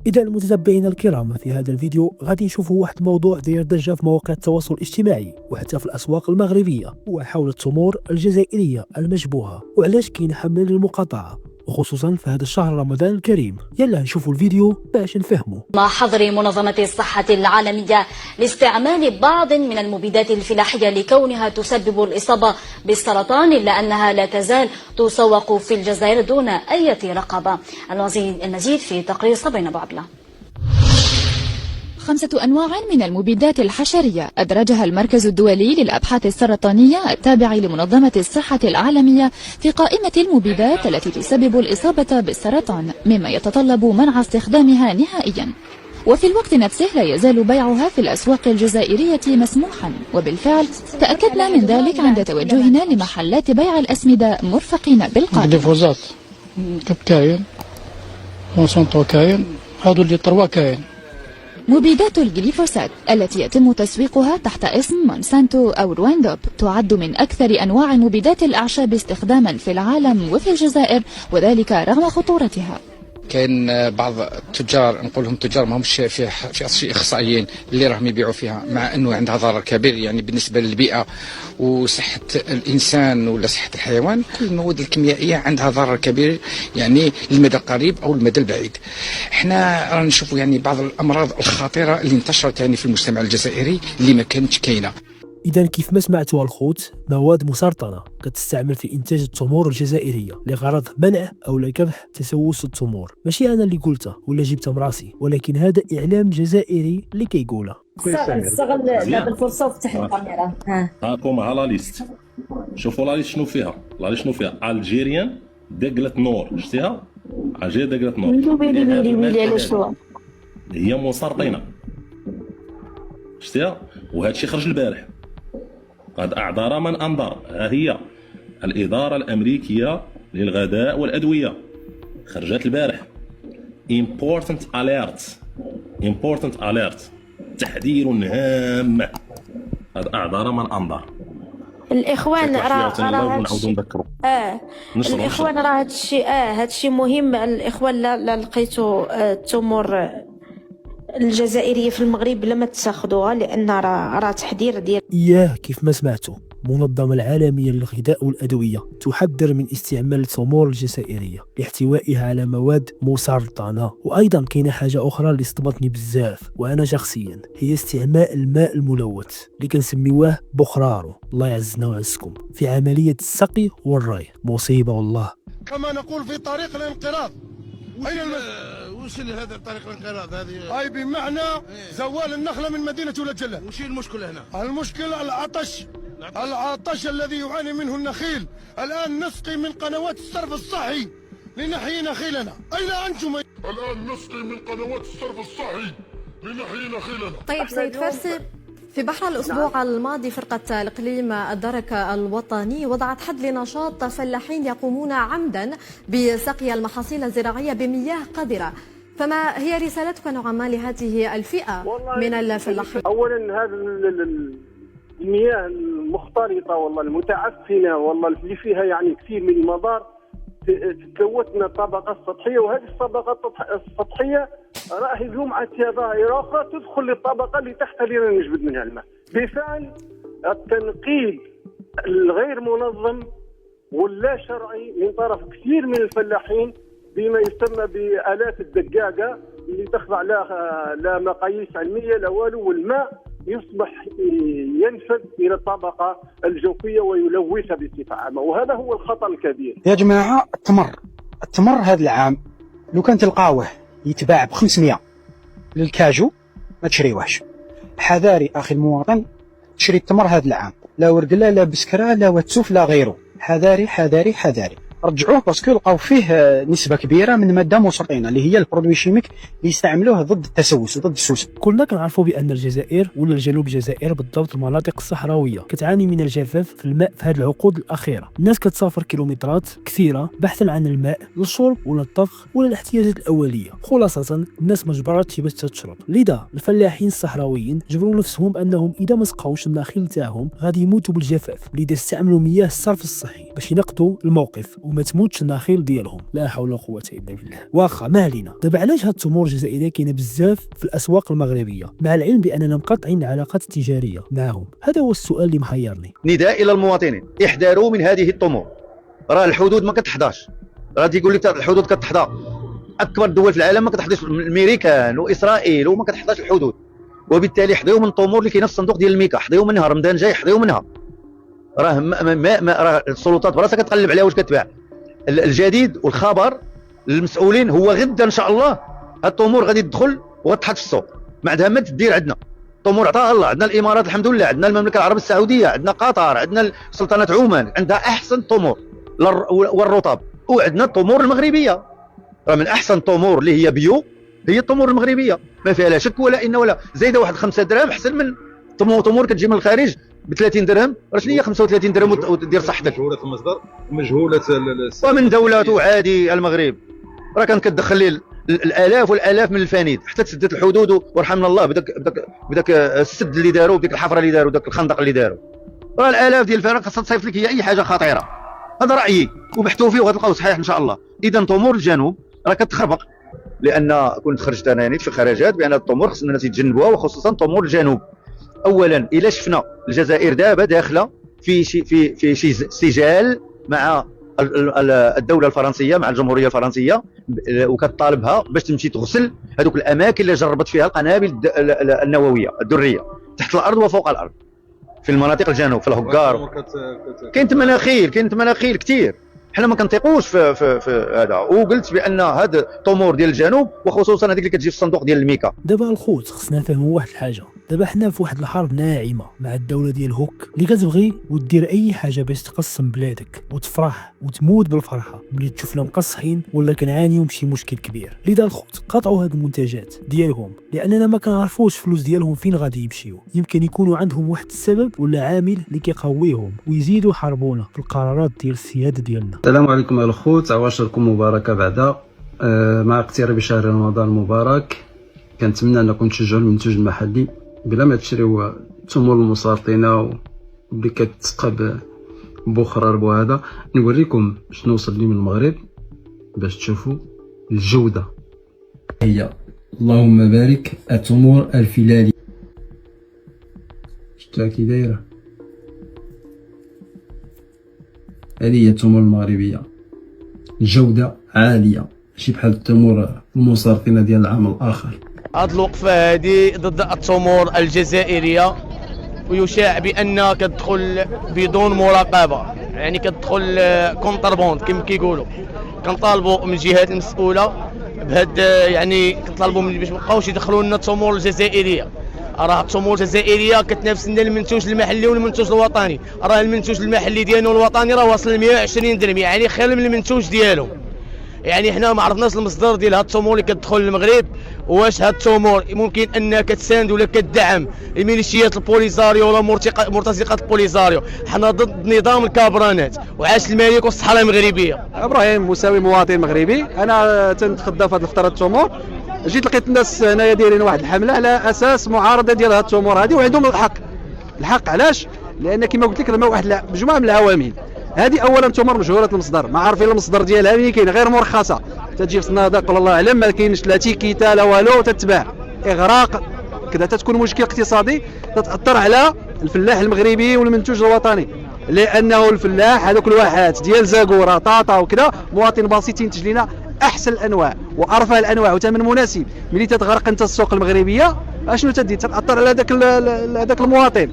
إذا المتتبعين الكرام، في هذا الفيديو غادي نشوفوا واحد الموضوع داير ضجة في مواقع التواصل الاجتماعي وحتى في الأسواق المغربية، وحول التمور الجزائرية المشبوهة وعلاش كاين حملة للمقاطعة، وخصوصا في هذا الشهر رمضان الكريم. يلا نشوفوا الفيديو باش نفهموا. مع حظر منظمة الصحة العالمية لاستعمال بعض من المبيدات الفلاحية لكونها تسبب الإصابة بالسرطان، إلا أنها لا تزال تسوق في الجزائر دون أي رقابة. المزيد في تقرير صبرنا أبو عبلة. 5 أنواع من المبيدات الحشرية أدرجها المركز الدولي للأبحاث السرطانية التابع لمنظمة الصحة العالمية في قائمة المبيدات التي تسبب الإصابة بالسرطان، مما يتطلب منع استخدامها نهائيا. وفي الوقت نفسه لا يزال بيعها في الأسواق الجزائرية مسموحا، وبالفعل تأكدنا من ذلك عند توجهنا لمحلات بيع الأسمدة مرفقين بالقادم. الجليفوزات كاين، مونسانتو كاين، هادو اللي طروا كاين. مبيدات الجليفوسات التي يتم تسويقها تحت اسم مونسانتو أو رويندوب تعد من أكثر أنواع مبيدات الأعشاب استخداما في العالم وفي الجزائر، وذلك رغم خطورتها. كاين بعض التجار، نقول لهم تجار ما همش في اخصائيين، اللي راهم يبيعوا فيها، مع انه عندها ضرر كبير يعني بالنسبه للبيئه وصحه الانسان ولا صحه الحيوان. كل المواد الكيميائيه عندها ضرر كبير يعني للمدى القريب او المدى البعيد. احنا رانا نشوفوا يعني بعض الامراض الخطيره اللي انتشرت يعني في المجتمع الجزائري اللي ما كانتش كاينه. إذا كيف ما سمعتوا الخوت، مواد مسرطنة كتستعمل في إنتاج التمور الجزائرية لغرض منع أو لكبح تسوس التمور. ماشي أنا اللي قلتها ولا جبتها من راسي، ولكن هذا إعلام جزائري اللي كيقولها. استغل هذه الفرصة وفتح الكاميرا. هاكم على لا ليست، شوفوا لا ليست شنو فيها. لا ليست شنو فيها؟ الجيريان دقلة نور، شتيها؟ الجيريان دقلة نور ويلي على شو هي مسرطنة، شتيها؟ وهذا الشيء خرج البارح. قد أعذر من أنظر. ها هي الإدارة الأمريكية للغذاء والأدوية خرجت البارح important alert، تحذير هام. قد أعذر من أنظر. الإخوان راه الإخوان راه هادشي مهم. الإخوان لا لقيتوا التمور الجزائرية في المغرب لما تاخذوها، لان راه تحذير ديال كيف ما سمعتوا. المنظمة العالمية للغذاء والأدوية تحذر من استعمال التمور الجزائرية لاحتوائها على مواد مسرطنة. وأيضا كاينة حاجة أخرى اللي صدمتني بزاف وأنا شخصيا، هي استعمال الماء الملوث اللي كنسميوه بخرارو، الله يعزنا ويعزكم، في عملية السقي والري. مصيبة والله. كما نقول في طريق الانقراض. وش هذا طريق الانقراض هذه؟ أي بمعنى زوال النخلة من مدينة ولاد جلال. وش المشكلة هنا؟ المشكلة العطش الذي يعاني منه النخيل. الآن نسقي من قنوات الصرف الصحي لنحيي نخيلنا. أين أنتم؟ الآن نسقي من قنوات الصرف الصحي لنحيي نخيلنا. طيب سيد فارسي، في بحر الأسبوع الماضي فرقة الإقليم الدرك الوطني وضعت حد لنشاط فلاحين يقومون عمدا بسقي المحاصيل الزراعية بمياه قذرة، فما هي رسالتك نوعا ما لهذه الفئة من الفلاحين؟ أولا هذه المياه المختلطة والله المتعفنة والله اللي فيها يعني كثير من المضار، تكوتنا طبقة سطحية، وهذه الطبقة السطحية راح اليوم عندها ظاهرة أخرى تدخل للطبقة اللي تحت اللي نجبد منها الماء بفعل التنقيب الغير منظم واللا شرعي من طرف كثير من الفلاحين بما يسمى بآلات الدقاقة اللي تخضع لا مقاييس علمية لا والو، والماء يصبح ينفذ إلى الطبقة الجوفية ويلوثها بصفة عامة، وهذا هو الخطر الكبير. يا جماعة التمر هذا العام لو كان تلقاوه يتباع ب500 للكاجو ما تشريوهش. حذاري أخي المواطن، تشري التمر هذا العام لا ورقلة لا بسكرة لا وتسوف لا غيره. حذاري حذاري حذاري، رجعوه باسكو لقاو فيه نسبة كبيرة من مادة مسرطنة اللي هي البرودوي شيميك اللي يستعملوه ضد التسوس وضد السوس. كلنا كنعرفوا بأن الجزائر ولا الجنوب الجزائر بالضبط المناطق الصحراوية كتعاني من الجفاف في الماء في هذه العقود الأخيرة. الناس كتسافر كيلومترات كثيرة بحثا عن الماء للشرب ولا الطبخ ولا الاحتياجات الأولية. خلاصة الناس مجبرات باش تشرب، لذا الفلاحين الصحراويين جبروا نفسهم أنهم إذا ما سقاوش النخيل تاعهم غادي يموتوا بالجفاف، لذا استعملوا مياه الصرف الصحي باش ينقذوا الموقف. وما تموتش النخيل ديالهم. لا حول ولا قوه الا بالله. واخا ما علينا. دابا علاش هاد التمور الجزائريه كاينه بزاف في الاسواق المغربيه مع العلم باننا مقاطعين العلاقات التجاريه معهم؟ هذا هو السؤال اللي محيرني. نداء الى المواطنين، احذروا من هذه التمور. راه الحدود ما كتحضاش، راه تيقول لك الحدود كتحضى. اكبر الدول في العالم ما كتحضرش، الامريكان واسرائيل وما كتحضرش الحدود، وبالتالي حضيو من التمور اللي كاينه في الصندوق ديال الميكا، حضيو منها رمضان جاي، حضيو منها. راه راه السلطات براسها كتقلب عليها واش كتباع. الجديد والخبر للمسؤولين هو غدا ان شاء الله هاد التمور غادي تدخل وغتحط في السوق، ما عندها ما تدير. عندنا التمور عطاها الله، عندنا الامارات الحمد لله، عندنا المملكه العربيه السعوديه، عندنا قطر، عندنا سلطنه عمان عندها احسن التمور والرطب، وعندنا التمور المغربيه. راه من احسن التمور اللي هي بيو هي التمور المغربيه، ما فيها لا شك ولا ان ولا زايده واحد 5 دراهم احسن من تمور كتجي من الخارج ب 30 درهم. راه شنو هي 35 درهم ودير صحتك؟ مجهوله المصدر ومجهوله ومن دولته عادي. المغرب راه كانت كتدخل لي الالاف والالاف من الفانيد حتى تسدت الحدود، ورحمنا الله بداك السد اللي داروا، بديك الحفره اللي داروا، داك الخندق اللي داروا. راه الالاف ديال الفانيد خاصها تصيفط لك هي اي حاجه خطيره. هذا رايي وبحثوا فيه وغتلقاوه صحيح ان شاء الله. اذا تمور الجنوب راه كتخربق، لان كنت خرجت انا يعني في خرجات بان التمور خصنا الناس يتجنبوها، وخصوصا تمور الجنوب. اولا الا شفنا الجزائر دابا داخله في شي سجال مع الدوله الفرنسيه، مع الجمهوريه الفرنسيه، وكتطالبها باش تمشي تغسل هذوك الاماكن اللي جربت فيها القنابل النوويه الذريه تحت الارض وفوق الارض في المناطق الجنوب، في الهكار. كاين تمناخيل كثير. حنا ما كنطيقوش في هذا، وقلت بان هذا التمور ديال الجنوب وخصوصا هذيك اللي كتجي في الصندوق ديال الميكا. دابا الخوت خصنا نفهموا واحد الحاجه، دابا حنا في واحد الحرب ناعمه مع الدوله ديال هوك اللي كتبغي ودير اي حاجه باش تقسم بلادك وتفرح وتموت بالفرحه ملي تشوفنا مقصحين ولا كنعانيو من شي مشكل كبير. لذا الخوت قاطعوا هاد المنتجات ديالهم، لاننا ما كنعرفوش فلوس ديالهم فين غادي يمشيو. يمكن يكونوا عندهم واحد السبب ولا عامل اللي كيقويهم ويزيدوا يحاربونا في القرارات ديال السياده ديالنا. السلام عليكم الخوت، عواشركم مباركه بعدا. مع اقتراب شهر رمضان المبارك كنتمنى انكم تشجعوا المنتوج المحلي بلا ما تشريو التمور المسرطنه واللي كتسقى بخرار وهذا. نوريكم شنو وصل لي من المغرب باش تشوفوا الجوده. هي اللهم بارك التمور الفلالي، شفتها كي دايره. هذه هي التمور المغربيه، الجوده عاليه ماشي بحال التمور المسرطنه ديال العام الاخر. هاد الوقفه هذه ضد التمور الجزائريه، ويشاع بان كتدخل بدون مراقبه، يعني كتدخل كونتربوند كما كيقولوا. كنطالبوا من الجهات المسؤوله بهاد، يعني كنطالبوا من باش مابقاوش يدخلوا لنا التمور الجزائريه. راه التمور الجزائريه كتنافس لنا المنتوج المحلي والمنتوج الوطني. راه المنتوج المحلي ديالنا والوطني راه واصل ل 120 درهم، يعني خير من المنتوج ديالهم. يعني حنا ما عرفناش المصدر ديال هاد التمور اللي كتدخل للمغرب، واش هاد التمور ممكن انها كتساند ولا كتدعم الميليشيات البوليساريو ولا مرتزقات البوليساريو. حنا ضد نظام الكابرانات، وعاش الملك والصحراء المغربيه. ابراهيم مساوي مواطن مغربي، انا تنتخدى في هاد الخطره التمور. جيت لقيت الناس هنايا دايرين واحد الحمله على اساس معارضه ديال هاد التمور هذه، وعندهم الحق. علاش؟ لان كما قلت لك واحد مجموعه من العوامل. هذه اولا تمر مجهوله المصدر، ما عارفين المصدر ديالها فين كاين، غير مرخصه، تجي في الصناديق والله اعلم ما كاينش لا تيكيتا لا والو، تتباع اغراق كذا، تتكون مشكل اقتصادي تتاثر على الفلاح المغربي والمنتوج الوطني، لانه الفلاح هذوك الواحات ديال زاكوره طاطا وكذا مواطن بسيط تنتج لنا احسن الانواع وارفع الانواع وثمن مناسب. ملي تتغرق انت السوق المغربيه اشنو تدي؟ تاثر على هذاك المواطن.